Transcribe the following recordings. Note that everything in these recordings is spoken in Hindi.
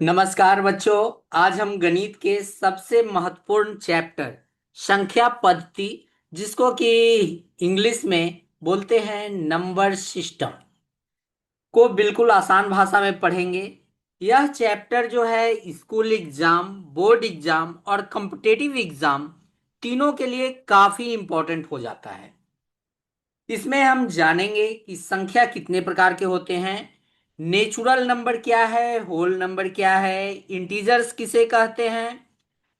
नमस्कार बच्चों। आज हम गणित के सबसे महत्वपूर्ण चैप्टर संख्या पद्धति, जिसको कि इंग्लिश में बोलते हैं नंबर सिस्टम, को बिल्कुल आसान भाषा में पढ़ेंगे। यह चैप्टर जो है स्कूल एग्जाम, बोर्ड एग्जाम और कॉम्पिटिटिव एग्जाम तीनों के लिए काफी इंपॉर्टेंट हो जाता है। इसमें हम जानेंगे कि संख्या कितने प्रकार के होते हैं, नेचुरल नंबर क्या है, होल नंबर क्या है, इंटीजर्स किसे कहते हैं,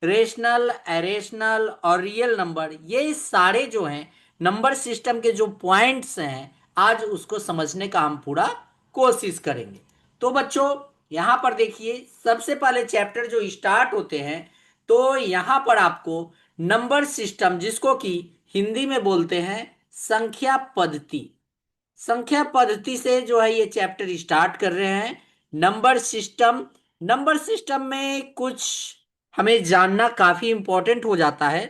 रेशनल, एरेशनल और रियल नंबर, ये सारे जो हैं नंबर सिस्टम के जो पॉइंट्स हैं, आज उसको समझने का हम पूरा कोशिश करेंगे। तो बच्चों, यहां पर देखिए, सबसे पहले चैप्टर जो स्टार्ट होते हैं, तो यहां पर आपको नंबर सिस्टम, जिसको कि हिंदी में बोलते हैं संख्या पद्धति, संख्या पद्धति से जो है ये चैप्टर स्टार्ट कर रहे हैं। नंबर सिस्टम, नंबर सिस्टम में कुछ हमें जानना काफी इंपॉर्टेंट हो जाता है,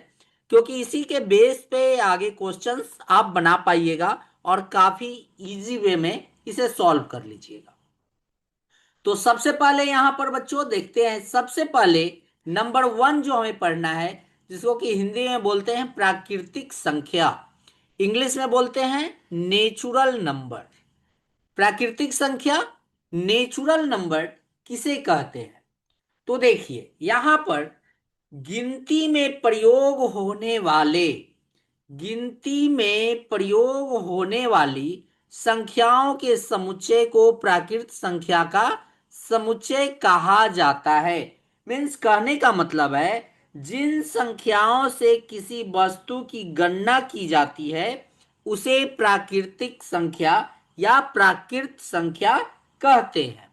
क्योंकि इसी के बेस पे आगे क्वेश्चंस आप बना पाइएगा और काफी इजी वे में इसे सॉल्व कर लीजिएगा। तो सबसे पहले यहां पर बच्चों देखते हैं, सबसे पहले नंबर वन जो हमें पढ़ना है, जिसको कि हिंदी में बोलते हैं प्राकृतिक संख्या, इंग्लिश में बोलते हैं नेचुरल नंबर। प्राकृतिक संख्या, नेचुरल नंबर किसे कहते हैं? तो देखिए यहां पर गिनती में प्रयोग होने वाले, गिनती में प्रयोग होने वाली संख्याओं के समुच्चय को प्राकृत संख्या का समुच्चय कहा जाता है। मीन्स कहने का मतलब है, जिन संख्याओं से किसी वस्तु की गणना की जाती है उसे प्राकृतिक संख्या या प्राकृत संख्या कहते हैं।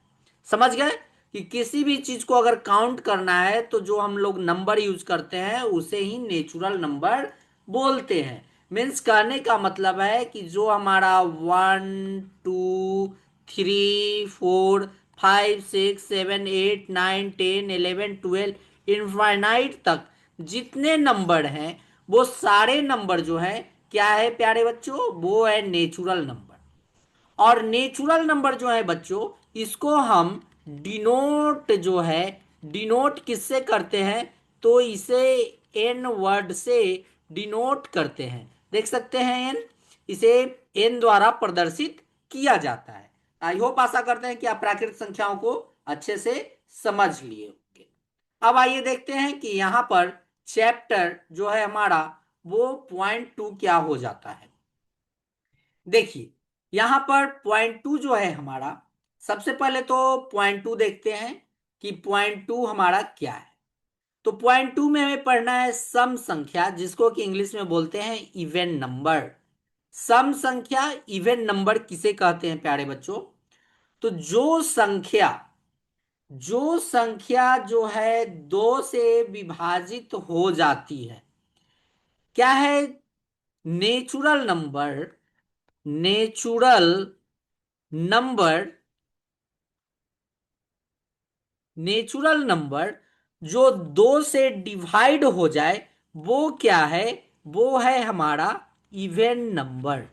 समझ गए कि किसी भी चीज को अगर काउंट करना है तो जो हम लोग नंबर यूज करते हैं उसे ही नेचुरल नंबर बोलते हैं। मीन्स कहने का मतलब है कि जो हमारा 1 2 3 4 5 6 7 8 9 10 11 12 इनफाइनाइट तक जितने नंबर हैं, वो सारे नंबर जो है क्या है प्यारे बच्चों, वो है नेचुरल नंबर। और नेचुरल नंबर जो है बच्चों, इसको हम डिनोट जो है, डिनोट किससे करते हैं? तो इसे एन वर्ड से डिनोट करते हैं। देख सकते हैं एन, इसे एन द्वारा प्रदर्शित किया जाता है। आई होप, आशा करते हैं कि आप प्राकृतिक संख्याओं को अच्छे से समझ लिए होंगे। अब आइए देखते हैं कि यहां पर चैप्टर जो है हमारा, वो पॉइंट टू क्या हो जाता है। देखिए यहां पर पॉइंट टू जो है हमारा, सबसे पहले तो पॉइंट टू देखते हैं कि पॉइंट टू हमारा क्या है। तो पॉइंट टू में हमें पढ़ना है सम संख्या, जिसको कि इंग्लिश में बोलते हैं इवन नंबर। सम संख्या, इवन नंबर किसे कहते हैं प्यारे बच्चों? तो जो संख्या जो है दो से विभाजित हो जाती है, क्या है? Natural number, natural number, natural number जो दो से डिवाइड हो जाए, वो क्या है? वो है हमारा इवन नंबर।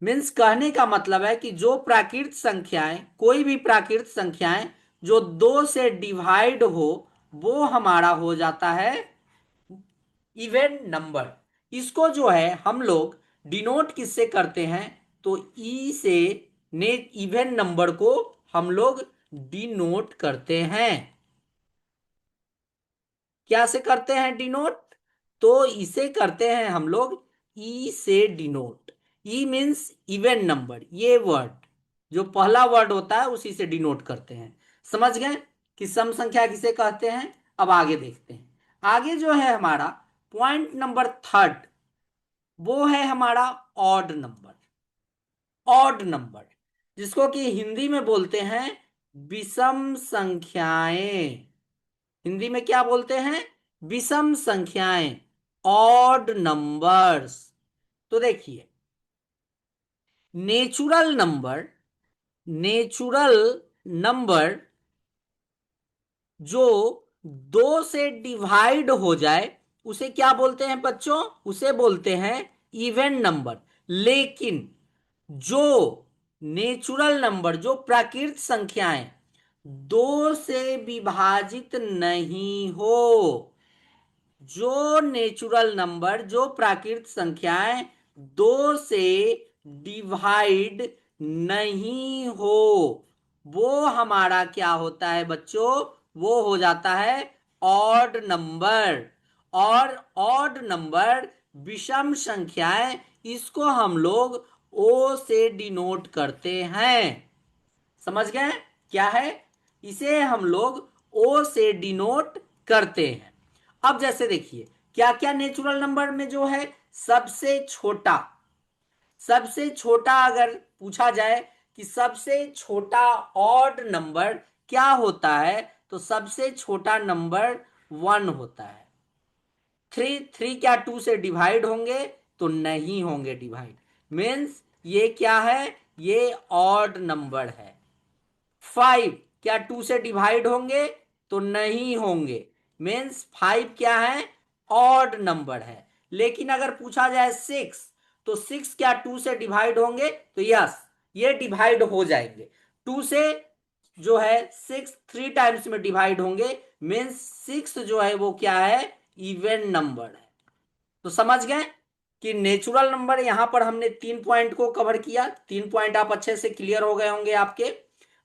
मीन्स कहने का मतलब है कि जो प्राकृत संख्याएं, कोई भी प्राकृत संख्याएं जो दो से डिवाइड हो, वो हमारा हो जाता है इवन नंबर। इसको जो है हम लोग डिनोट किससे करते हैं? तो ई से ने इवन नंबर को हम लोग डिनोट करते हैं। क्या से करते हैं डिनोट? तो इसे करते हैं हम लोग ई से denote. E means even number, ये वर्ड जो पहला वर्ड होता है उसी से डिनोट करते हैं। समझ गए कि सम संख्या किसे कहते हैं? अब आगे देखते हैं। आगे जो है हमारा पॉइंट नंबर थर्ड, वो है हमारा ऑड नंबर। ऑड नंबर, जिसको कि हिंदी में बोलते हैं विषम संख्याएं। हिंदी में क्या बोलते हैं? विषम संख्याएं, ऑड नंबर्स। तो देखिए नेचुरल नंबर, नेचुरल नंबर जो दो से डिवाइड हो जाए उसे क्या बोलते हैं बच्चों? उसे बोलते हैं इवन नंबर। लेकिन जो नेचुरल नंबर, जो प्राकृत संख्याएं दो से विभाजित नहीं हो। जो नेचुरल नंबर, जो प्राकृत संख्याएं दो से डिवाइड नहीं हो, वो हमारा क्या होता है बच्चों? वो हो जाता है ऑड नंबर। और ऑड नंबर, विषम संख्याएं, इसको हम लोग ओ से डिनोट करते हैं। समझ गए क्या है? इसे हम लोग ओ से डिनोट करते हैं। अब जैसे देखिए, क्या क्या नेचुरल नंबर में जो है सबसे छोटा, सबसे छोटा अगर पूछा जाए कि सबसे छोटा ऑड नंबर क्या होता है, तो सबसे छोटा नंबर 1 होता है। थ्री थ्री क्या टू से डिवाइड होंगे? तो नहीं होंगे डिवाइड। मीन्स ये क्या है? ये ऑड नंबर है। 5 क्या टू से डिवाइड होंगे? तो नहीं होंगे। मीन्स 5 क्या है? ऑड नंबर है। लेकिन अगर पूछा जाए 6, तो 6 क्या टू से डिवाइड होंगे? तो यस, ये डिवाइड हो जाएंगे। 2 से जो है 6 3 टाइम्स में डिवाइड होंगे। मीन्स 6 जो है वो क्या है? इवन नंबर है। तो समझ गए कि नेचुरल नंबर, यहां पर हमने 3 पॉइंट को कवर किया। 3 पॉइंट आप अच्छे से क्लियर हो गए होंगे आपके।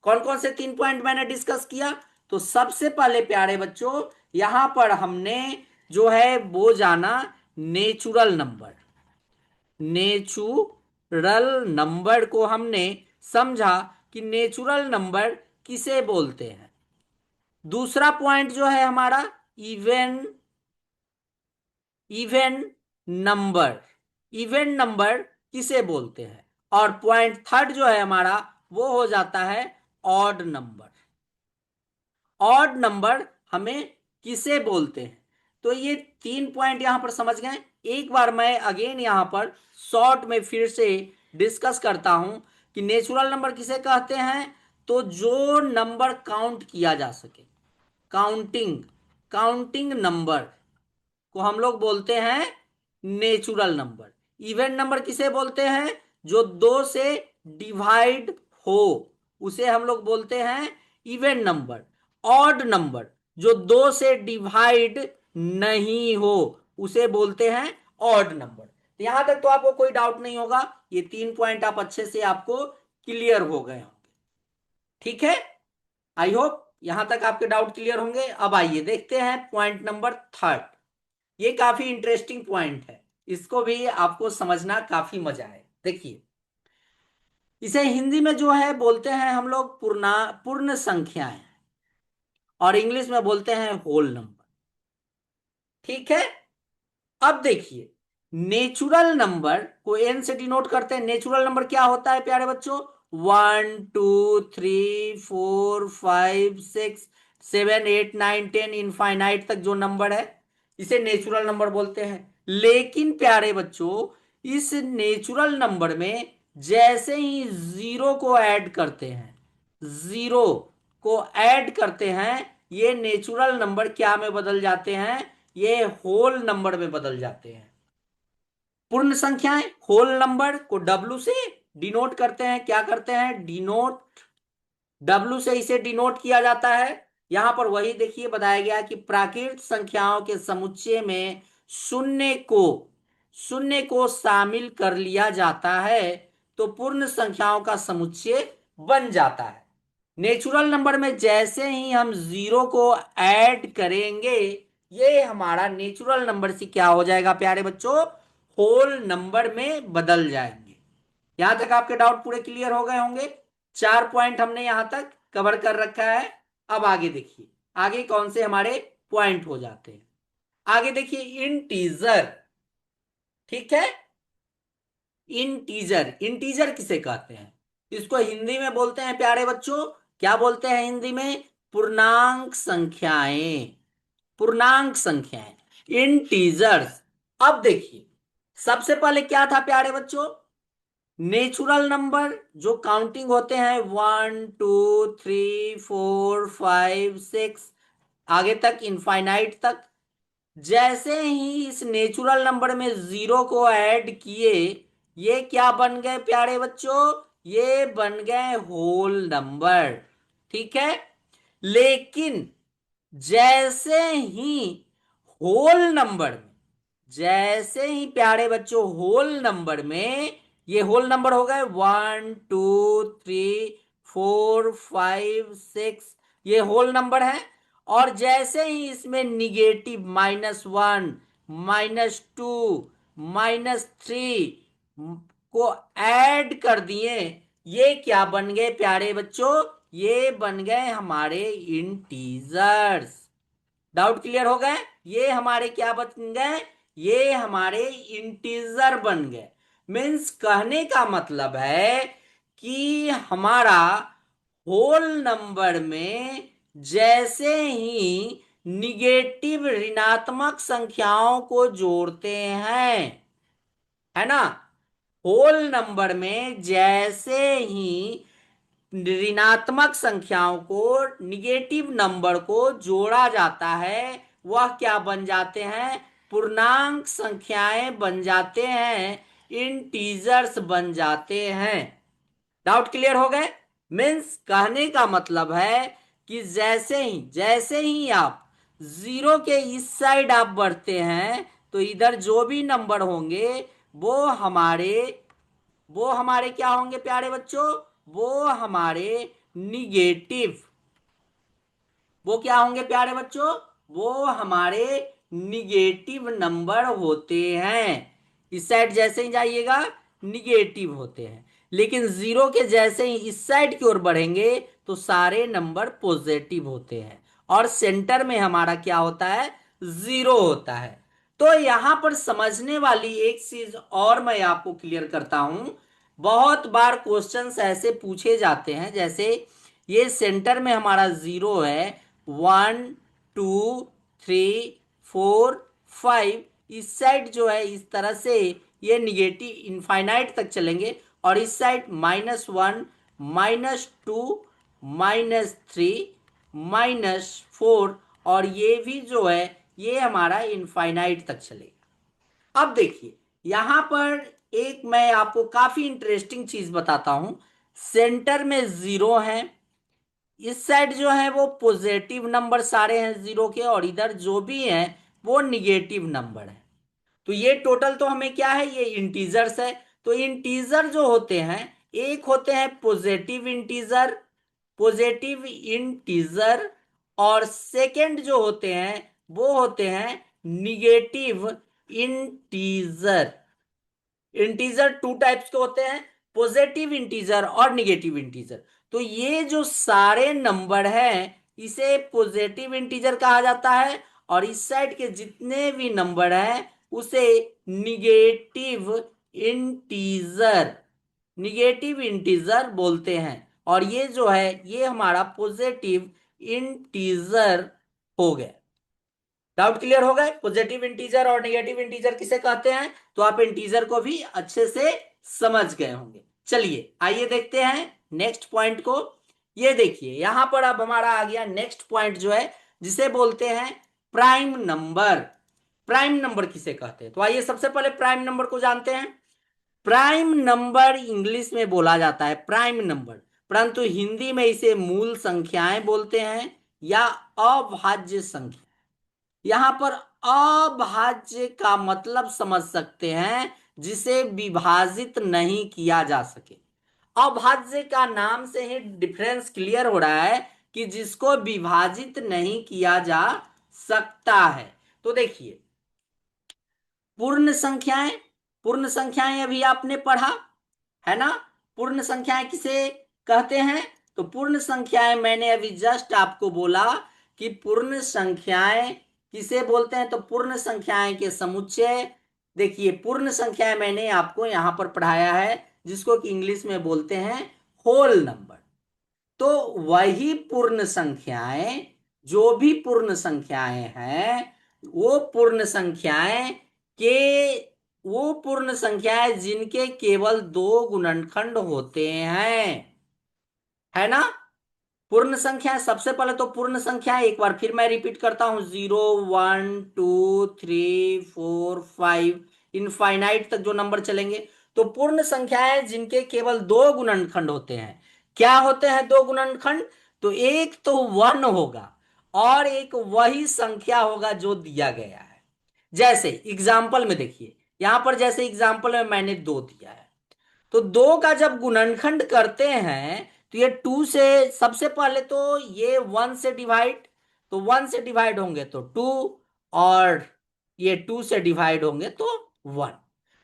कौन कौन से 3 पॉइंट मैंने डिस्कस किया? तो सबसे पहले प्यारे बच्चों, यहां पर हमने जो है वो जाना नेचुरल नंबर। नेचुरल नंबर को हमने समझा कि नेचुरल नंबर किसे बोलते हैं। दूसरा पॉइंट जो है हमारा even, even number, even number किसे बोलते हैं। और पॉइंट थर्ड जो है हमारा, वो हो जाता है ऑड नंबर। ऑड नंबर हमें किसे बोलते हैं? तो ये 3 पॉइंट यहां पर समझ गए। एक बार मैं अगेन यहां पर शॉर्ट में फिर से डिस्कस करता हूं कि नेचुरल नंबर किसे कहते हैं। तो जो नंबर काउंट किया जा सके, काउंटिंग, काउंटिंग नंबर को हम लोग बोलते हैं नेचुरल नंबर। इवन नंबर किसे बोलते हैं? जो दो से डिवाइड हो, उसे हम लोग बोलते हैं इवन नंबर। ऑड नंबर, जो दो से डिवाइड नहीं हो, उसे बोलते हैं ऑड नंबर। तो यहां तक तो आपको कोई डाउट नहीं होगा। ये 3 पॉइंट आप अच्छे से आपको क्लियर हो गए होंगे। ठीक है, आई होप यहां तक आपके डाउट क्लियर होंगे। अब आइए देखते हैं पॉइंट नंबर थर्ड। ये काफी इंटरेस्टिंग पॉइंट है, इसको भी आपको समझना काफी मजा आए। देखिए, इसे हिंदी में जो है बोलते हैं हम लोग पूर्ण संख्याएं, और इंग्लिश में बोलते हैं होल नंबर। ठीक है, अब देखिए, नेचुरल नंबर को एन से डिनोट करते हैं। नेचुरल नंबर क्या होता है प्यारे बच्चों? 1 2 3 4 5 6 7 8 9 10 इनफाइनाइट तक जो नंबर है, इसे नेचुरल नंबर बोलते हैं। लेकिन प्यारे बच्चों, इस नेचुरल नंबर में जैसे ही जीरो को ऐड करते हैं, जीरो को ऐड करते हैं, ये नेचुरल नंबर क्या में बदल जाते हैं? ये होल नंबर में बदल जाते हैं। पूर्ण संख्याएं होल नंबर को डब्लू से डिनोट करते हैं। क्या करते हैं? डिनोट, डब्लू से इसे डिनोट किया जाता है। यहां पर वही देखिए बताया गया कि प्राकृत संख्याओं के समुच्चय में शून्य को, शून्य को शामिल कर लिया जाता है, तो पूर्ण संख्याओं का समुच्चय बन जाता है। नेचुरल नंबर में जैसे ही हम जीरो को ऐड करेंगे, ये हमारा नेचुरल नंबर से क्या हो जाएगा प्यारे बच्चों? होल नंबर में बदल जाएंगे। यहां तक आपके डाउट पूरे क्लियर हो गए होंगे। 4 पॉइंट हमने यहां तक कवर कर रखा है। अब आगे देखिए, आगे कौन से हमारे पॉइंट हो जाते हैं। आगे देखिए, इंटीजर। ठीक है, इंटीजर, इंटीजर किसे कहते हैं? इसको हिंदी में बोलते हैं प्यारे बच्चों, क्या बोलते हैं हिंदी में? पूर्णांक संख्याएं, पूर्णांक संख्याएं, इंटीजर्स। अब देखिए, सबसे पहले क्या था प्यारे बच्चों? नेचुरल नंबर जो काउंटिंग होते हैं 1 2 3 4 5 6 आगे तक, इनफाइनाइट तक। जैसे ही इस नेचुरल नंबर में जीरो को ऐड किए, ये क्या बन गए प्यारे बच्चों? ये बन गए होल नंबर। ठीक है, लेकिन जैसे ही होल नंबर में, जैसे ही प्यारे बच्चों होल नंबर में, ये होल नंबर हो गए 1 2 3 4 5 6, ये होल नंबर है। और जैसे ही इसमें निगेटिव -1 -2 -3 को ऐड कर दिए, ये क्या बन गए प्यारे बच्चों? ये बन गए हमारे इंटीजर्स। डाउट क्लियर हो गए? ये हमारे क्या बन गए? ये हमारे इंटीजर बन गए। मीन्स कहने का मतलब है कि हमारा होल नंबर में जैसे ही निगेटिव ऋणात्मक संख्याओं को जोड़ते हैं, है ना, होल नंबर में जैसे ही ऋणात्मक संख्याओं को, निगेटिव नंबर को जोड़ा जाता है, वह क्या बन जाते हैं? पूर्णांक संख्याएं बन जाते हैं, इंटीजर्स बन जाते हैं। डाउट क्लियर हो गए? मीन्स कहने का मतलब है कि जैसे ही आप जीरो के इस साइड आप बढ़ते हैं, तो इधर जो भी नंबर होंगे वो हमारे वो हमारे क्या होंगे प्यारे बच्चों? वो हमारे निगेटिव, वो क्या होंगे प्यारे बच्चों? वो हमारे निगेटिव नंबर होते हैं। इस साइड जैसे ही जाइएगा निगेटिव होते हैं, लेकिन जीरो के जैसे ही इस साइड की ओर बढ़ेंगे तो सारे नंबर पॉजिटिव होते हैं, और सेंटर में हमारा क्या होता है? जीरो होता है। तो यहां पर समझने वाली एक चीज और मैं आपको क्लियर करता हूं। बहुत बार क्वेश्चंस ऐसे पूछे जाते हैं, जैसे ये सेंटर में हमारा जीरो है, 1 2 3 4 5, इस साइड जो है इस तरह से ये निगेटिव इनफाइनाइट तक चलेंगे, और इस साइड -1 -2 -3 -4, और ये भी जो है ये हमारा इनफाइनाइट तक चलेगा। अब देखिए यहां पर एक मैं आपको काफी इंटरेस्टिंग चीज बताता हूं। सेंटर में जीरो है, इस साइड जो है वो पॉजिटिव नंबर सारे हैं जीरो के, और इधर जो भी हैं वो निगेटिव नंबर है। तो ये टोटल तो हमें क्या है? ये इंटीजर्स है। तो इंटीजर जो होते हैं, एक होते हैं पॉजिटिव इंटीजर, और सेकंड जो होते हैं वो होते हैं negative integer. Integer two types के होते हैं, पॉजिटिव इंटीजर और निगेटिव इंटीजर। तो ये जो सारे नंबर हैं इसे पॉजिटिव इंटीजर कहा जाता है, और इस साइड के जितने भी नंबर हैं उसे निगेटिव इंटीजर निगेटिव इंटीजर बोलते हैं। और ये जो है ये हमारा पॉजिटिव इंटीजर हो गया। डाउट क्लियर हो गए? पॉजिटिव इंटीजर और नेगेटिव इंटीजर किसे कहते हैं, तो आप इंटीजर को भी अच्छे से समझ गए होंगे। चलिए आइए देखते हैं नेक्स्ट पॉइंट को। ये देखिए यहां पर अब हमारा आ गया नेक्स्ट पॉइंट जो है, जिसे बोलते हैं प्राइम नंबर। प्राइम नंबर किसे कहते हैं? तो आइए सबसे पहले प्राइम नंबर को जानते हैं। प्राइम नंबर इंग्लिश में बोला जाता है प्राइम नंबर, परंतु हिंदी में इसे मूल संख्याएं बोलते हैं या अभाज्य संख्या। यहां पर अभाज्य का मतलब समझ सकते हैं जिसे विभाजित नहीं किया जा सके। अभाज्य का नाम से ही डिफरेंस क्लियर हो रहा है कि जिसको विभाजित नहीं किया जा सकता है। तो देखिए पूर्ण संख्याएं, पूर्ण संख्याएं अभी आपने पढ़ा है ना। पूर्ण संख्याएं किसे कहते हैं? तो पूर्ण संख्याएं मैंने अभी जस्ट आपको बोला कि पूर्ण संख्याएं किसे बोलते हैं, तो पूर्ण संख्याएं के समुच्चय। देखिए पूर्ण संख्याएं मैंने आपको यहां पर पढ़ाया है, जिसको कि इंग्लिश में बोलते हैं होल नंबर। तो वही पूर्ण संख्याएं, जो भी पूर्ण संख्याएं हैं, वो पूर्ण संख्याएं के वो पूर्ण संख्याएं जिनके केवल दो गुणनखंड होते हैं, है ना। पूर्ण संख्या सबसे पहले तो पूर्ण संख्या एक बार फिर मैं रिपीट करता हूं, 0 1 2 3 4 5 इनफाइनाइट तक जो नंबर चलेंगे। तो पूर्ण संख्याएं जिनके केवल दो गुणनखंड होते हैं, क्या होते हैं दो गुणनखंड? तो एक तो 1 होगा और एक वही संख्या होगा जो दिया गया है। जैसे एग्जाम्पल में देखिए, यहां पर जैसे एग्जाम्पल में मैंने 2 दिया है, तो 2 का जब गुणनखंड करते हैं तो ये 2 से, सबसे पहले तो ये 1 से डिवाइड, तो 1 से डिवाइड होंगे तो 2, और ये 2 से डिवाइड होंगे तो 1।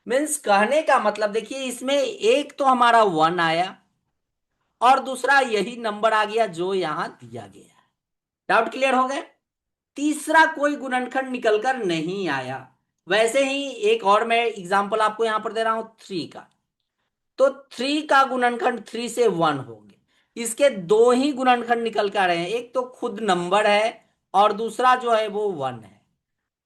मीन्स कहने का मतलब देखिए, इसमें एक तो हमारा 1 आया और दूसरा यही नंबर आ गया जो यहां दिया गया। डाउट क्लियर हो गया? तीसरा कोई गुणनखंड निकलकर नहीं आया। वैसे ही एक और मैं एग्जांपल आपको यहां पर दे रहा हूं 3 का, तो 3 का गुणनखंड 3 से 1 होंगे। इसके दो ही गुणनखंड निकल कर आ रहे हैं, एक तो खुद नंबर है और दूसरा जो है वो 1 है।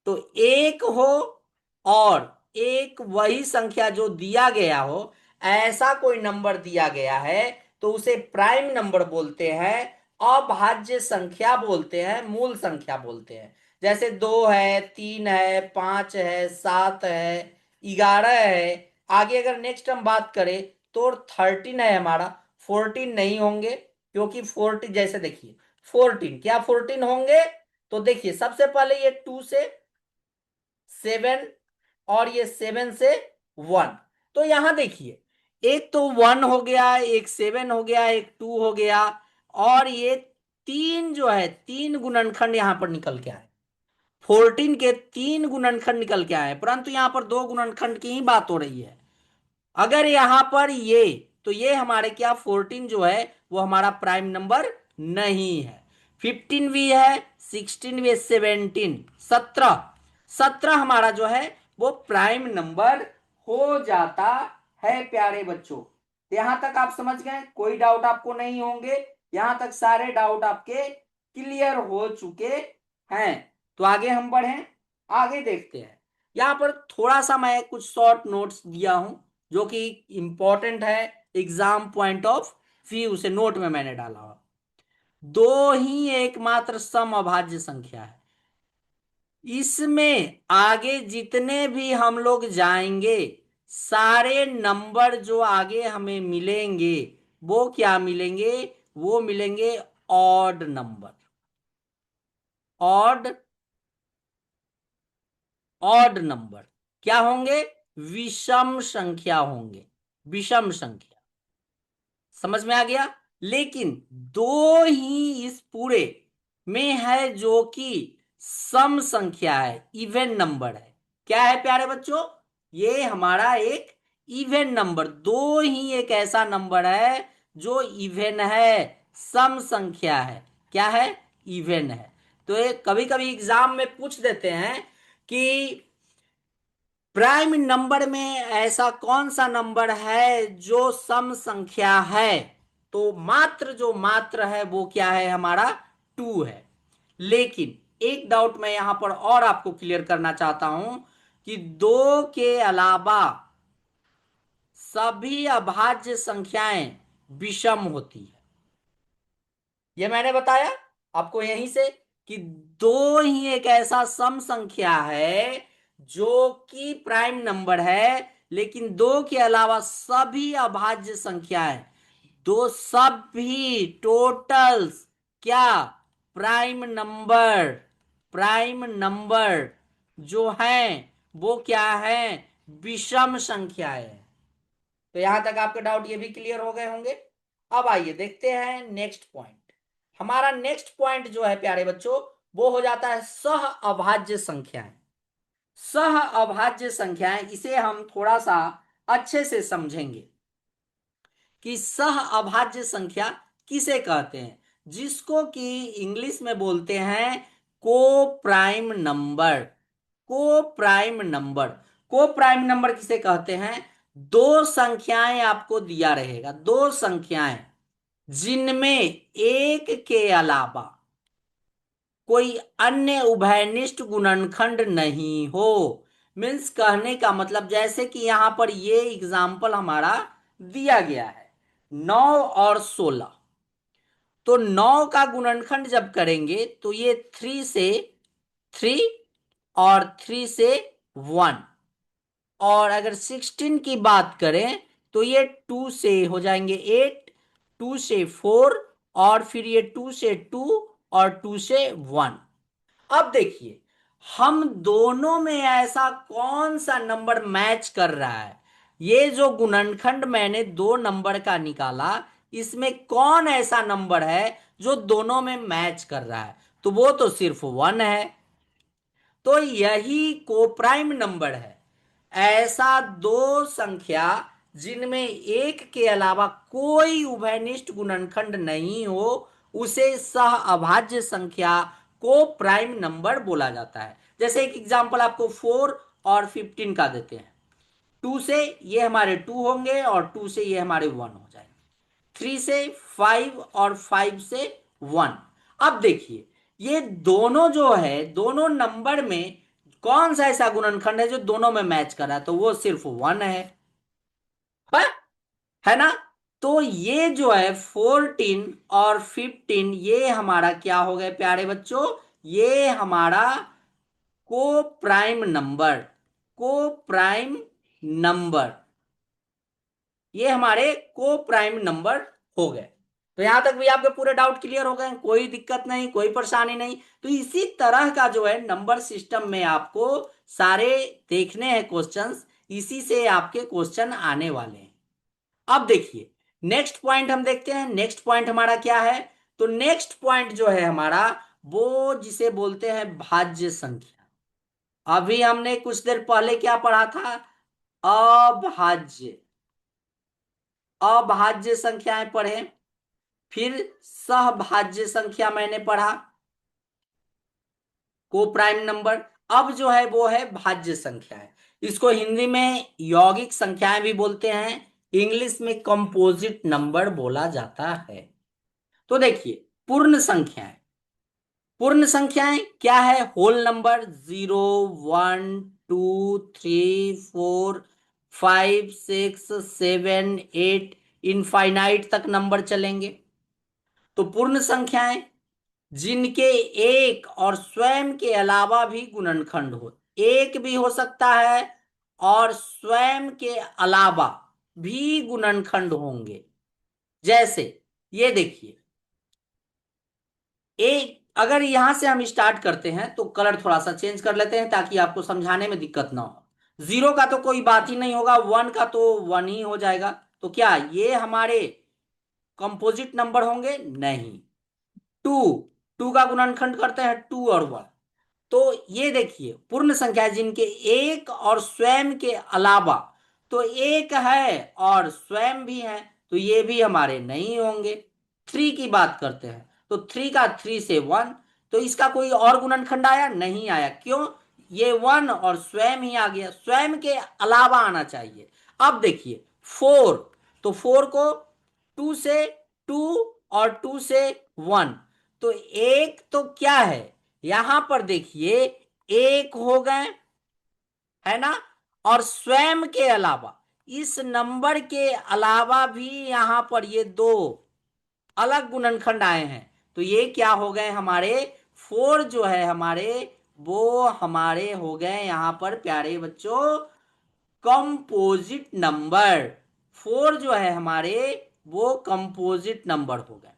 तो एक हो और एक वही संख्या जो दिया गया हो, ऐसा कोई नंबर दिया गया है तो उसे प्राइम नंबर बोलते हैं, अभाज्य संख्या बोलते हैं, मूल संख्या बोलते हैं। जैसे 2 है, 3 है, 5 है, 7 है, 11 है। आगे अगर नेक्स्ट हम बात करें तो 13 है हमारा, 14 नहीं होंगे, क्योंकि 14 जैसे देखिए 14 क्या 14 होंगे? तो देखिए सबसे पहले ये 2 से 7 और ये 7 से 1, तो यहां देखिए एक तो 1 हो गया, एक 7 हो गया, एक 2 हो गया, और ये तीन जो है, तीन गुणनखंड यहां पर निकल के आए। 14 के तीन गुणनखंड निकल के आए, परंतु यहां पर दो गुणनखंड की ही बात हो रही है। अगर यहां पर ये, तो ये हमारे क्या 14 जो है वो हमारा प्राइम नंबर नहीं है। 15 भी है, 16 भी है, 17, 17 हमारा जो है वो प्राइम नंबर हो जाता है प्यारे बच्चों। यहां तक आप समझ गए? कोई डाउट आपको नहीं होंगे? यहां तक सारे डाउट आपके क्लियर हो चुके हैं। तो आगे हम बढ़ें, आगे देखते हैं। यहां पर थोड़ा सा मैं कुछ शॉर्ट नोट्स दिया हूं जो कि इंपॉर्टेंट है एग्जाम पॉइंट ऑफ व्यू से, नोट में मैंने डाला हुआ। दो ही एकमात्र सम अभाज्य संख्या है। इसमें आगे जितने भी हम लोग जाएंगे, सारे नंबर जो आगे हमें मिलेंगे वो क्या मिलेंगे? वो मिलेंगे odd number. Odd, odd number क्या होंगे? विषम संख्या होंगे, विषम संख्या। समझ में आ गया? लेकिन दो ही इस पूरे में है जो कि सम संख्या है, इवन नंबर है। क्या है प्यारे बच्चों? ये हमारा एक इवन नंबर, दो ही एक ऐसा नंबर है जो इवन है, सम संख्या है। क्या है? इवन है। तो ये कभी कभी एग्जाम में पूछ देते हैं कि प्राइम नंबर में ऐसा कौन सा नंबर है जो सम संख्या है? तो मात्र जो मात्र है वो क्या है? हमारा 2 है। लेकिन एक डाउट मैं यहां पर और आपको क्लियर करना चाहता हूं कि 2 के अलावा सभी अभाज्य संख्याएं विषम होती है। ये मैंने बताया आपको यहीं से कि दो ही एक ऐसा सम संख्या है जो कि प्राइम नंबर है, लेकिन दो के अलावा सभी अभाज्य संख्याएं, दो सभी टोटल्स क्या? Prime number. प्राइम नंबर जो है वो क्या है? विषम संख्याएं। तो यहां तक आपके डाउट ये भी क्लियर हो गए होंगे। अब आइए देखते हैं नेक्स्ट पॉइंट। हमारा नेक्स्ट पॉइंट जो है प्यारे बच्चों, वो हो जाता है सह अभाज्य संख्याएं। सह अभाज्य संख्याएं, इसे हम थोड़ा सा अच्छे से समझेंगे कि सह अभाज्य संख्या किसे कहते हैं, जिसको कि इंग्लिश में बोलते हैं को प्राइम नंबर। को प्राइम नंबर, को प्राइम नंबर किसे कहते हैं? दो संख्याएं आपको दिया रहेगा, दो संख्याएं जिनमें एक के अलावा कोई अन्य उभयनिष्ठ गुणनखंड नहीं हो। मीन्स कहने का मतलब, जैसे कि यहां पर ये एग्जाम्पल हमारा दिया गया है 9 और 16, तो 9 का गुणनखंड जब करेंगे तो ये 3 से 3 और 3 से 1, और अगर 16 की बात करें तो ये 2 से हो जाएंगे 8, 2 से 4 और फिर ये 2 से 2 और 2 से 1। अब देखिए हम दोनों में ऐसा कौन सा नंबर मैच कर रहा है। ये जो गुणनखंड मैंने दो नंबर का निकाला, इसमें कौन ऐसा नंबर है जो दोनों में मैच कर रहा है, तो वो तो सिर्फ 1 है। तो यही कोप्राइम नंबर है। ऐसा दो संख्या जिनमें एक के अलावा कोई उभयनिष्ठ गुणनखंड नहीं हो, उसे सह अभाज्य संख्या को प्राइम नंबर बोला जाता है। जैसे एक एग्जांपल आपको 4 और 15 का देते हैं। 2 से ये हमारे 2 होंगे और 2 से ये हमारे 1 हो जाएंगे। 3 से 5 और 5 से 1। अब देखिए ये दोनों जो है, दोनों नंबर में कौन सा ऐसा गुणनखंड है जो दोनों में मैच कर रहा है, तो वो सिर्फ 1 है, है ना। तो ये जो है 14 और 15, ये हमारा क्या हो गए प्यारे बच्चों, ये हमारा को प्राइम नंबर, को प्राइम नंबर, ये हमारे को प्राइम नंबर हो गए। तो यहां तक भी आपके पूरे डाउट क्लियर हो गए, कोई दिक्कत नहीं, कोई परेशानी नहीं। तो इसी तरह का जो है नंबर सिस्टम में आपको सारे देखने हैं क्वेश्चंस, इसी से आपके क्वेश्चन आने वाले हैं। अब देखिए नेक्स्ट पॉइंट हम देखते हैं। नेक्स्ट पॉइंट हमारा क्या है, तो नेक्स्ट पॉइंट जो है हमारा वो जिसे बोलते हैं भाज्य संख्या। अभी हमने कुछ देर पहले क्या पढ़ा था, अभाज्य, अभाज्य संख्याएं पढ़े, फिर सहभाज्य संख्या मैंने पढ़ा, को प्राइम नंबर। अब जो है वो है भाज्य संख्या है। इसको हिंदी में यौगिक संख्याएं भी बोलते हैं, इंग्लिश में कंपोजिट नंबर बोला जाता है। तो देखिए पूर्ण संख्याएं, पूर्ण संख्याएं क्या है, होल नंबर 0 1 2 3 4 5 6 7 8, इनफाइनाइट तक नंबर चलेंगे। तो पूर्ण संख्याएं जिनके एक और स्वयं के अलावा भी गुणनखंड हो, एक भी हो सकता है और स्वयं के अलावा भी गुणनखंड होंगे। जैसे ये देखिए, एक अगर यहां से हम स्टार्ट करते हैं तो कलर थोड़ा सा चेंज कर लेते हैं ताकि आपको समझाने में दिक्कत ना हो। 0 का तो कोई बात ही नहीं होगा, 1 का तो 1 ही हो जाएगा। तो क्या ये हमारे कंपोजिट नंबर होंगे? नहीं। 2, 2 का गुणनखंड करते हैं 2 और 1। तो ये देखिए पूर्ण संख्या जिनके एक और स्वयं के अलावा, तो एक है और स्वयं भी है, तो ये भी हमारे नहीं होंगे। 3 की बात करते हैं तो 3 का 3 से 1, तो इसका कोई और गुणनखंड आया? नहीं आया। क्यों? ये 1 और स्वयं ही आ गया, स्वयं के अलावा आना चाहिए। अब देखिए 4, तो 4 को 2 से 2 और 2 से 1, तो एक तो क्या है, यहां पर देखिए एक हो गए, है ना। और स्वयं के अलावा, इस नंबर के अलावा भी यहां पर ये दो अलग गुणनखंड आए हैं, तो ये क्या हो गए हमारे, 4 जो है हमारे, वो हमारे हो गए यहां पर प्यारे बच्चों कंपोजिट नंबर। 4 जो है हमारे वो कंपोजिट नंबर हो गए।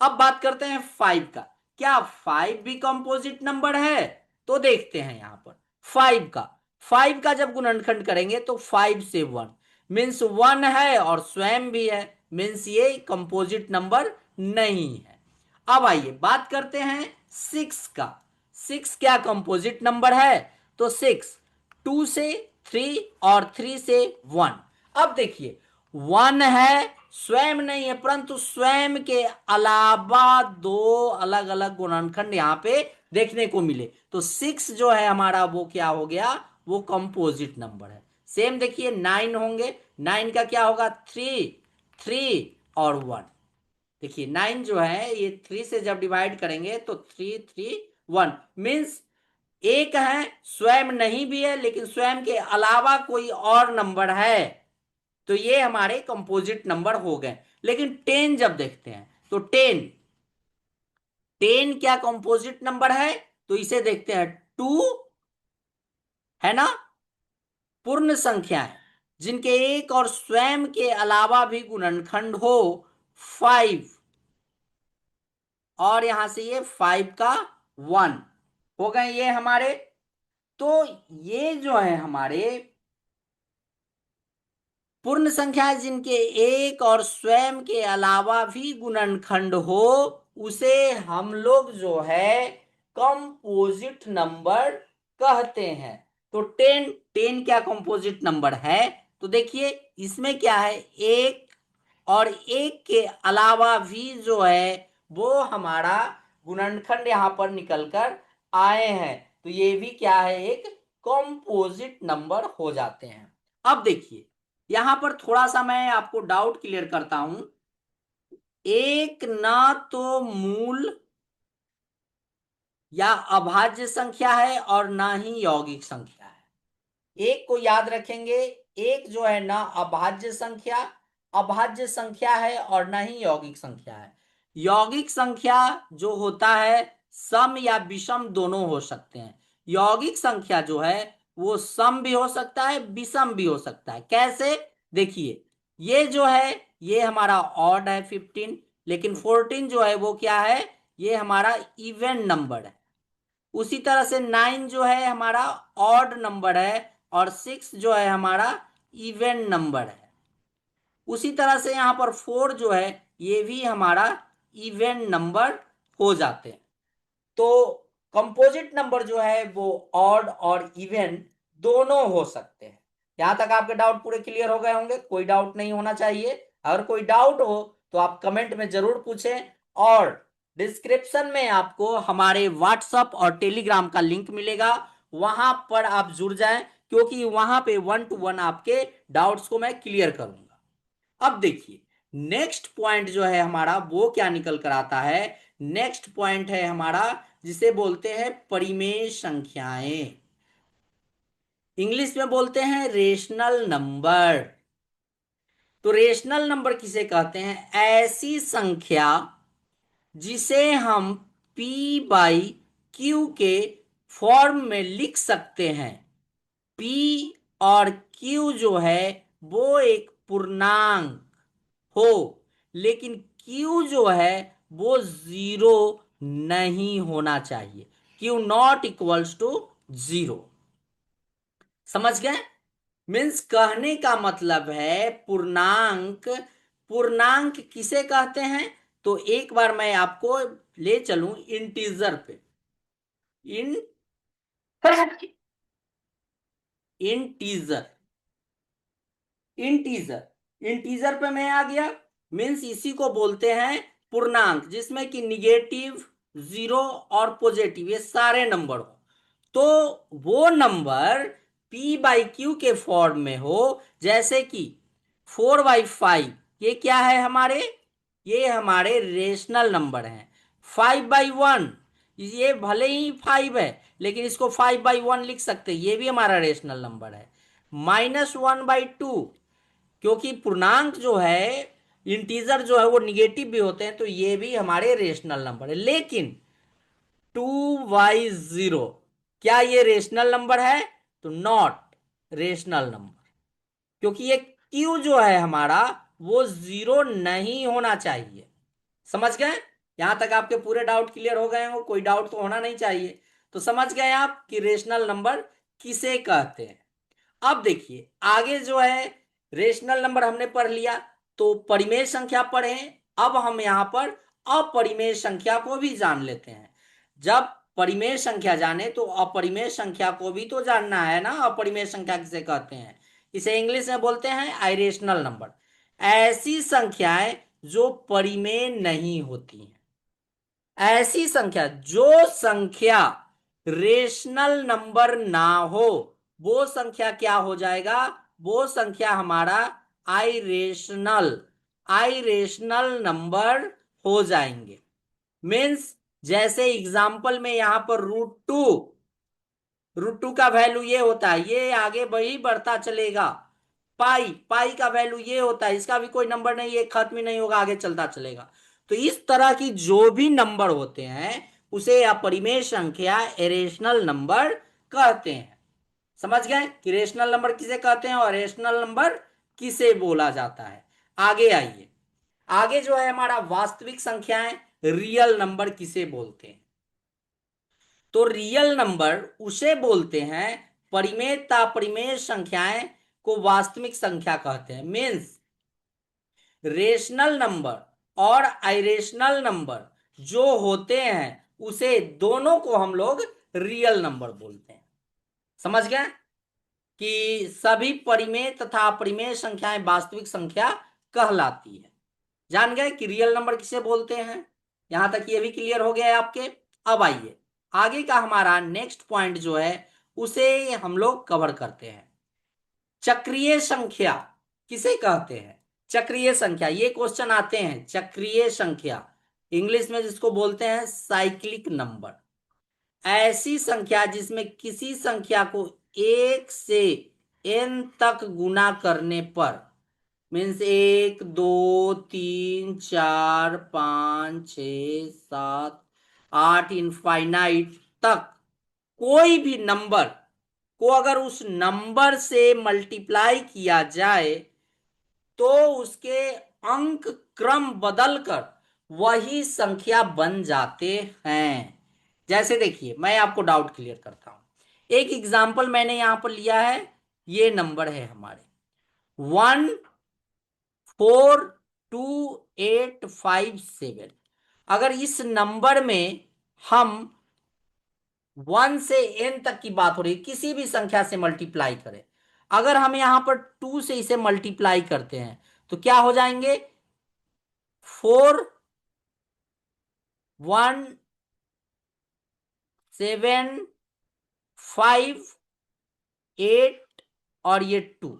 अब बात करते हैं 5 का। क्या 5 भी कंपोजिट नंबर है? तो देखते हैं यहां पर 5 का, 5 का जब गुणनखंड करेंगे तो 5 से 1 मीन्स 1 है और स्वयं भी है, मीन्स ये कंपोजिट नंबर नहीं है। अब आइए बात करते हैं 6 का। 6 क्या कंपोजिट नंबर है? तो 6 2 से 3 और 3 से 1। अब देखिए 1 है, स्वयं नहीं है, परंतु स्वयं के अलावा दो अलग अलग गुणनखंड यहां पे देखने को मिले, तो 6 जो है हमारा वो क्या हो गया, वो कंपोजिट नंबर है। सेम देखिए 9 होंगे, 9 का क्या होगा, 3 3 और 1। देखिए 9 जो है ये 3 से जब डिवाइड करेंगे तो 3 3 1 मीन्स एक है, स्वयं नहीं भी है, लेकिन स्वयं के अलावा कोई और नंबर है, तो ये हमारे कंपोजिट नंबर हो गए। लेकिन 10 जब देखते हैं तो 10, 10 क्या कंपोजिट नंबर है? तो इसे देखते हैं 2, है ना। पूर्ण संख्याएं जिनके एक और स्वयं के अलावा भी गुणनखंड हो 5, और यहां से ये 5 का 1 हो गए ये हमारे। तो ये जो है हमारे पूर्ण संख्या जिनके एक और स्वयं के अलावा भी गुणनखंड हो, उसे हम लोग जो है कंपोजिट नंबर कहते हैं। तो 10 क्या कंपोजिट नंबर है? तो देखिए इसमें क्या है, एक और एक के अलावा भी जो है वो हमारा गुणनखंड यहां पर निकल कर आए हैं। तो ये भी क्या है, एक कंपोजिट नंबर हो जाते हैं। अब देखिए यहां पर थोड़ा सा मैं आपको डाउट क्लियर करता हूं। एक ना तो मूल या अभाज्य संख्या है और ना ही यौगिक संख्या है। एक को याद रखेंगे, एक जो है ना अभाज्य संख्या है और ना ही यौगिक संख्या है। यौगिक संख्या जो होता है सम या विषम दोनों हो सकते हैं। यौगिक संख्या जो है वो सम भी हो सकता है विषम भी हो सकता है। कैसे? देखिए ये जो है ये हमारा ऑड है 15, लेकिन 14 जो है वो क्या है, ये हमारा इवन नंबर है। उसी तरह से 9 जो है हमारा ऑड नंबर है और 6 जो है हमारा इवन नंबर है। उसी तरह से यहाँ पर 4 जो है ये भी हमारा इवन नंबर हो जाते हैं। तो कंपोजिट नंबर जो है वो ऑड और इवन दोनों हो सकते हैं। यहां तक आपके डाउट पूरे क्लियर हो गए होंगे, कोई डाउट नहीं होना चाहिए। अगर कोई डाउट हो तो आप कमेंट में जरूर पूछें, और डिस्क्रिप्शन में आपको हमारे व्हाट्सएप और टेलीग्राम का लिंक मिलेगा, वहां पर आप जुड़ जाएं, क्योंकि वहां पे 1-to-1 आपके डाउट्स को मैं क्लियर करूंगा। अब देखिए नेक्स्ट पॉइंट जो है हमारा वो क्या निकल कर आता है। नेक्स्ट पॉइंट है हमारा जिसे बोलते हैं परिमेय संख्याएं, इंग्लिश में बोलते हैं रेशनल नंबर। तो रेशनल नंबर किसे कहते हैं? ऐसी संख्या जिसे हम P बाई क्यू के फॉर्म में लिख सकते हैं। P और Q जो है वो एक पूर्णांक हो, लेकिन Q जो है वो जीरो नहीं होना चाहिए। Q not equals to zero. समझ गए? मीन्स कहने का मतलब है पूर्णांक। पूर्णांक किसे कहते हैं? तो एक बार मैं आपको ले चलूं इंटीजर पे। इन इंटीजर इंटीजर इंटीजर पे मैं आ गया। मीन्स इसी को बोलते हैं पूर्णांक, जिसमें कि निगेटिव, जीरो और पॉजिटिव ये सारे नंबर हो। तो वो नंबर P बाई क्यू के फॉर्म में हो, जैसे कि 4/5 ये क्या है हमारे, ये हमारे रेशनल नंबर हैं। 5/1 ये भले ही 5 है लेकिन इसको 5/1 लिख सकते हैं, ये भी हमारा रेशनल नंबर है। -1/2 क्योंकि पूर्णांक जो है इंटीजर जो है वो निगेटिव भी होते हैं, तो ये भी हमारे रेशनल नंबर है। लेकिन 2/0 क्या ये रेशनल नंबर है? तो नॉट रेशनल नंबर, क्योंकि ये क्यू जो है हमारा वो जीरो नहीं होना चाहिए। समझ गए? यहां तक आपके पूरे डाउट क्लियर हो गए हो, कोई डाउट तो होना नहीं चाहिए। तो समझ गए आप कि रेशनल नंबर किसे कहते हैं। अब देखिए आगे जो है रेशनल नंबर हमने पढ़ लिया, तो परिमेय संख्या पढ़े। अब हम यहां पर अपरिमेय संख्या को भी जान लेते हैं। जब परिमेय संख्या जाने तो अपरिमेय संख्या को भी तो जानना है ना। अपरिमेय संख्या किसे कहते हैं? इसे इंग्लिश में बोलते हैं आइरेशनल नंबर। ऐसी संख्याएं जो परिमेय नहीं होती हैं। ऐसी संख्या, जो संख्या रेशनल नंबर ना हो वो संख्या क्या हो जाएगा? वो संख्या हमारा आइरेशनल आइरेशनल नंबर हो जाएंगे। मीन्स जैसे एग्जाम्पल में यहां पर √2 का वैल्यू ये होता है, ये आगे वही बढ़ता चलेगा। पाई पाई का वैल्यू ये होता है, इसका भी कोई नंबर नहीं, ये खत्म ही नहीं होगा, आगे चलता चलेगा। तो इस तरह की जो भी नंबर होते हैं उसे अपरिमेय संख्या इरेशनल नंबर कहते हैं। समझ गए कि रेशनल नंबर किसे कहते हैं और रेशनल नंबर किसे बोला जाता है। आगे आइए, आगे जो है हमारा वास्तविक संख्याएं। रियल नंबर किसे बोलते हैं? तो रियल नंबर उसे बोलते हैं, परिमेय तापरिमेय संख्याएं को वास्तविक संख्या कहते हैं। मीन्स रेशनल नंबर और आइरेशनल नंबर जो होते हैं उसे दोनों को हम लोग रियल नंबर बोलते हैं। समझ गए कि सभी परिमेय तथा अपरिमेय संख्याएं वास्तविक संख्या कहलाती है। जान गए कि रियल नंबर किसे बोलते हैं? यहां तक ये भी क्लियर हो गया है आपके। अब आइए आगे का हमारा नेक्स्ट पॉइंट जो है उसे हम लोग कवर करते हैं। चक्रीय संख्या किसे कहते हैं? चक्रीय संख्या, ये क्वेश्चन आते हैं। चक्रीय संख्या इंग्लिश में जिसको बोलते हैं साइक्लिक नंबर, ऐसी संख्या जिसमें किसी संख्या को एक से एन तक गुना करने पर, मीन्स एक दो तीन चार पाँच छ सात आठ इनफाइनाइट तक कोई भी नंबर को अगर उस नंबर से मल्टीप्लाई किया जाए तो उसके अंक क्रम बदलकर वही संख्या बन जाते हैं। जैसे देखिए मैं आपको डाउट क्लियर करता हूं। एक एग्जांपल मैंने यहां पर लिया है। ये नंबर है हमारे 142857। अगर इस नंबर में हम 1 से n तक की बात हो रही है, किसी भी संख्या से मल्टीप्लाई करें, अगर हम यहां पर 2 से इसे मल्टीप्लाई करते हैं तो क्या हो जाएंगे? 4175 और ये 2,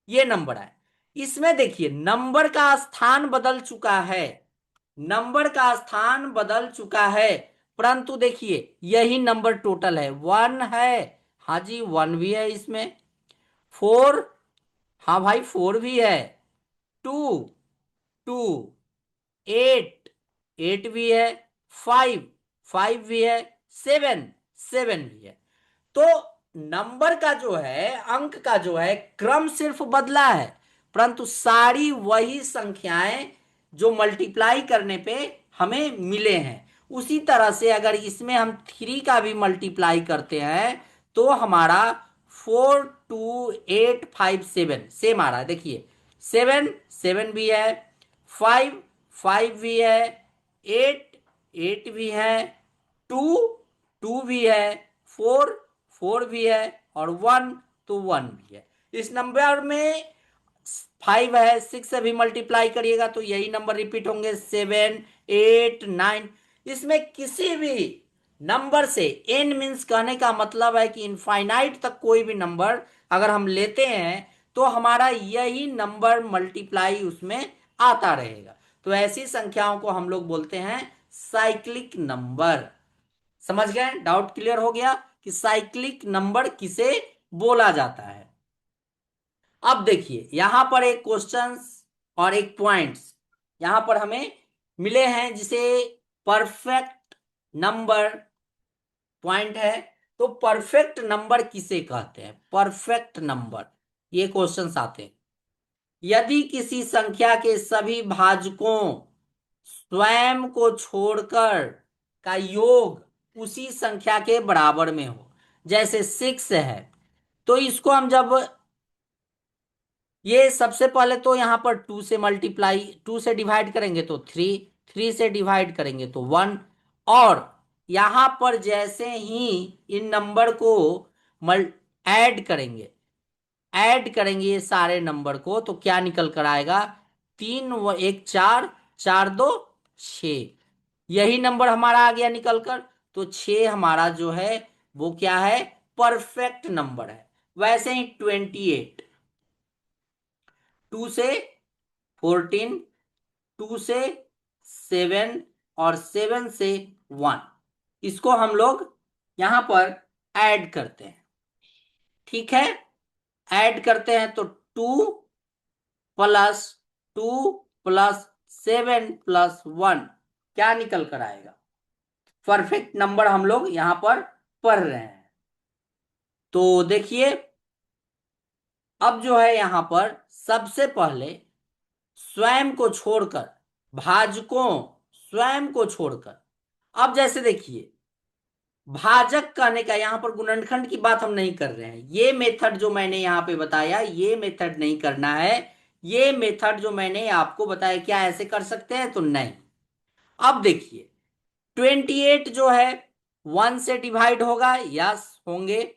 ये नंबर है। इसमें देखिए नंबर का स्थान बदल चुका है, नंबर का स्थान बदल चुका है, परंतु देखिए यही नंबर टोटल है, 1 है। हाँ जी 1 भी है इसमें, 4, हाँ भाई 4 भी है, 2, 2, 8, 8 भी है, 5, 5 भी है, 7, 7 भी है। तो नंबर का जो है, अंक का जो है क्रम सिर्फ बदला है, परंतु सारी वही संख्याएं जो मल्टीप्लाई करने पे हमें मिले हैं। उसी तरह से अगर इसमें हम 3 का भी मल्टीप्लाई करते हैं तो हमारा 42857 सेम आ रहा है। देखिए 7, 7 भी है, 5, 5 भी है, 8, 8 भी है, 2, 2 भी है, 4, 4 भी है, और 1 तो 1 भी है। इस नंबर में 5 है, 6 से भी मल्टीप्लाई करिएगा तो यही नंबर रिपीट होंगे, 7, 8, 9। इसमें किसी भी नंबर से एन मीन्स कहने का मतलब है कि इनफाइनाइट तक कोई भी नंबर अगर हम लेते हैं तो हमारा यही नंबर मल्टीप्लाई उसमें आता रहेगा। तो ऐसी संख्याओं को हम लोग बोलते हैं साइक्लिक नंबर। समझ गए? डाउट क्लियर हो गया कि साइक्लिक नंबर किसे बोला जाता है। अब देखिए यहां पर एक क्वेश्चंस और एक पॉइंट्स यहां पर हमें मिले हैं जिसे परफेक्ट नंबर पॉइंट है। तो परफेक्ट नंबर किसे कहते हैं? परफेक्ट नंबर, ये क्वेश्चंस आते हैं। यदि किसी संख्या के सभी भाजकों स्वयं को छोड़कर का योग उसी संख्या के बराबर में हो, जैसे 6 है तो इसको हम जब, ये सबसे पहले तो यहां पर 2 से मल्टीप्लाई, 2 से डिवाइड करेंगे तो 3, 3 से डिवाइड करेंगे तो 1, और यहां पर जैसे ही इन नंबर को मल ऐड करेंगे, ऐड करेंगे ये सारे नंबर को तो क्या निकल कर आएगा? 3 व 1 4, 4 2 6, यही नंबर हमारा आ गया निकल कर। तो 6 हमारा जो है वो क्या है? परफेक्ट नंबर है। वैसे ही 28, 2 से 14, 2 से 7, और 7 से 1, इसको हम लोग यहां पर ऐड करते हैं। ठीक है, ऐड करते हैं तो 2 + 2 + 7 + 1 क्या निकल कर आएगा? परफेक्ट नंबर हम लोग यहां पर पढ़ रहे हैं। तो देखिए अब जो है यहां पर सबसे पहले स्वयं को छोड़कर भाजकों, स्वयं को छोड़कर। अब जैसे देखिए, भाजक कहने का, यहां पर गुणनखंड की बात हम नहीं कर रहे हैं। ये मेथड जो मैंने यहां पे बताया, ये मेथड नहीं करना है। ये मेथड जो मैंने आपको बताया, क्या ऐसे कर सकते हैं? तो नहीं। अब देखिए, 28 जो है 1 से डिवाइड होगा, यस होंगे।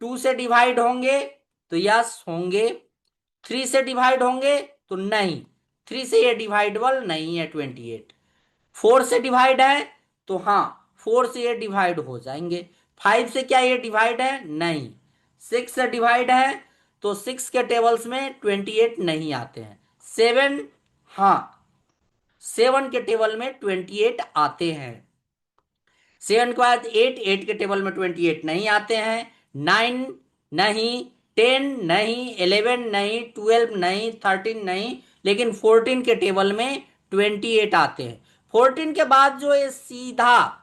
2 से डिवाइड होंगे तो यस होंगे। 3 से डिवाइड होंगे तो नहीं, 3 से ये डिवाइडेबल नहीं है 28। 4 से डिवाइड है तो हाँ, 4 से ये डिवाइड हो जाएंगे। 5 से क्या ये डिवाइड है? नहीं। 6 से डिवाइड है तो 6 के टेबल्स में 28 नहीं आते हैं। 7, हाँ, 7 के टेबल में 28 आते हैं। 7 के बाद 8, 8 के टेबल में 28 नहीं आते हैं। 9 नहीं, 10 नहीं, 11 नहीं, 12 नहीं, 13 नहीं, लेकिन 14 के टेबल में 28 आते हैं। 14 के बाद जो है सीधा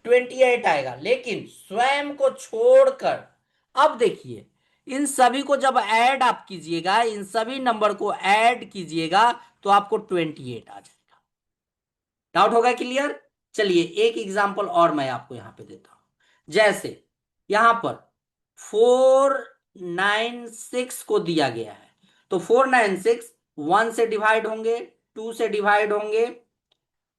28 आएगा, लेकिन स्वयं को छोड़कर। अब देखिए, इन सभी को जब ऐड आप कीजिएगा, इन सभी नंबर को ऐड कीजिएगा तो आपको 28 आ जाएगा। डाउट होगा क्लियर? चलिए एक एग्जांपल और मैं आपको यहां पे देता हूं। जैसे यहां पर 496 को दिया गया है, तो 496 1 से डिवाइड होंगे, 2 से डिवाइड होंगे,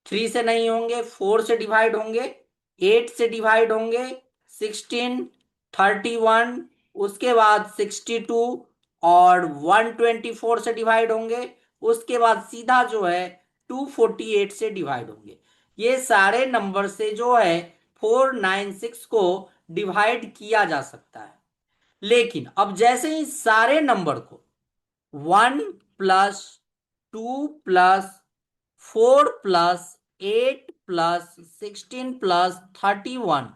3 से नहीं होंगे, 4 से डिवाइड होंगे, 8 से डिवाइड होंगे, 16, 31, उसके बाद 62 और 124 से डिवाइड होंगे। उसके बाद सीधा जो है 248 से डिवाइड होंगे। ये सारे नंबर से जो है 496 को डिवाइड किया जा सकता है। लेकिन अब जैसे ही सारे नंबर को 1 plus 2 plus 4 plus 8 plus 16 plus 31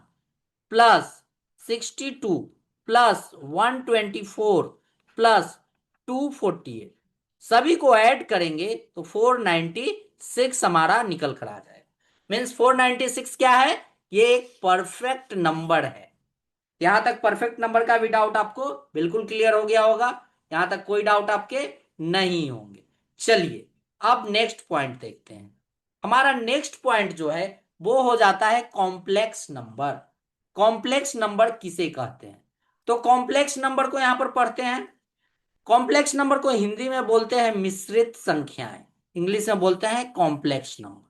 plus 62 plus 124 plus 248 सभी को ऐड करेंगे तो 496 हमारा निकल कर आ जाएगा। मीन्स 496 क्या है? ये एक परफेक्ट नंबर है। यहां तक परफेक्ट नंबर का भी डाउट आपको बिल्कुल क्लियर हो गया होगा। यहां तक कोई डाउट आपके नहीं होंगे। चलिए अब नेक्स्ट पॉइंट देखते हैं। हमारा नेक्स्ट पॉइंट जो है वो हो जाता है कॉम्प्लेक्स नंबर। कॉम्प्लेक्स नंबर किसे कहते हैं? तो कॉम्प्लेक्स नंबर को यहां पर पढ़ते हैं। कॉम्प्लेक्स नंबर को हिंदी में बोलते हैं मिश्रित संख्याएं, इंग्लिश में बोलते हैं कॉम्प्लेक्स नंबर।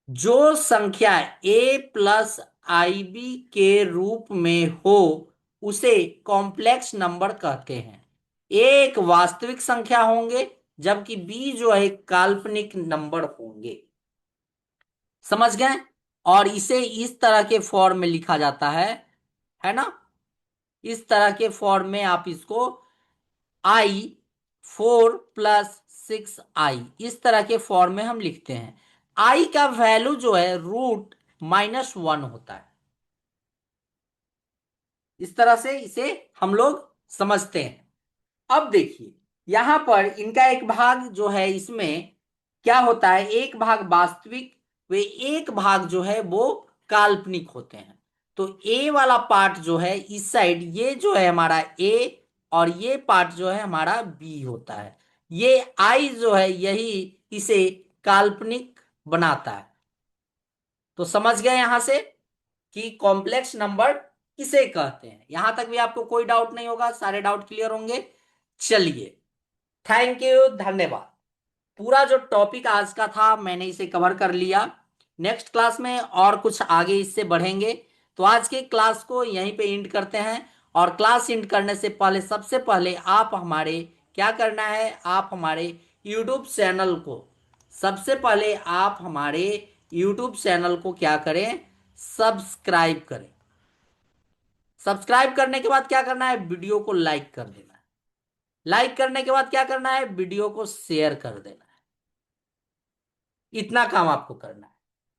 जो संख्या a प्लस आई बी के रूप में हो उसे कॉम्प्लेक्स नंबर कहते हैं। a एक वास्तविक संख्या होंगे, जबकि b जो है काल्पनिक नंबर होंगे। समझ गए? और इसे इस तरह के फॉर्म में लिखा जाता है ना? इस तरह के फॉर्म में आप इसको आई 4 + 6i, इस तरह के फॉर्म में हम लिखते हैं। आई का वैल्यू जो है √-1 होता है। इस तरह से इसे हम लोग समझते हैं। अब देखिए, यहां पर इनका एक भाग जो है, इसमें क्या होता है, एक भाग वास्तविक, वे एक भाग जो है वो काल्पनिक होते हैं। तो ए वाला पार्ट जो है इस साइड, ये जो है हमारा ए, और ये पार्ट जो है हमारा बी होता है। ये आई जो है यही इसे काल्पनिक बनाता है। तो समझ गए यहां से कि कॉम्प्लेक्स नंबर किसे कहते हैं। यहां तक भी आपको कोई डाउट नहीं होगा, सारे डाउट क्लियर होंगे। चलिए, थैंक यू, धन्यवाद। पूरा जो टॉपिक आज का था मैंने इसे कवर कर लिया। नेक्स्ट क्लास में और कुछ आगे इससे बढ़ेंगे। तो आज के क्लास को यहीं पे एंड करते हैं। और क्लास एंड करने से पहले सबसे पहले आप हमारे क्या करना है, आप हमारे यूट्यूब चैनल को, सबसे पहले आप हमारे यूट्यूब चैनल को क्या करें, सब्सक्राइब करें। सब्सक्राइब करने के बाद क्या करना है, वीडियो को लाइक कर देना है। लाइक करने के बाद क्या करना है, वीडियो को शेयर कर देना है। इतना काम आपको करना है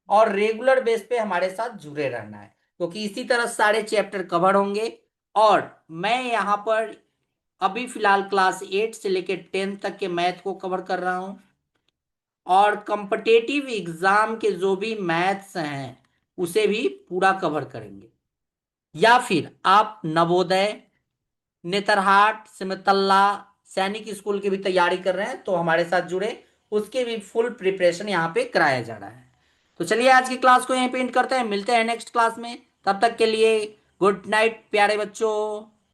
और रेगुलर बेस पे हमारे साथ जुड़े रहना है, क्योंकि इसी तरह सारे चैप्टर कवर होंगे। और मैं यहाँ पर अभी फिलहाल क्लास 8 से लेकर 10 तक के मैथ को कवर कर रहा हूँ। और कॉम्पिटेटिव एग्जाम के जो भी मैथ्स हैं उसे भी पूरा कवर करेंगे। या फिर आप नवोदय, नेतरहाट, सिमतल्ला, सैनिक स्कूल की भी तैयारी कर रहे हैं तो हमारे साथ जुड़े, उसके भी फुल प्रिपरेशन यहाँ पे कराया जा रहा है। तो चलिए आज की क्लास को यहीं पे एंड करते हैं, मिलते हैं नेक्स्ट क्लास में। तब तक के लिए गुड नाइट प्यारे बच्चों।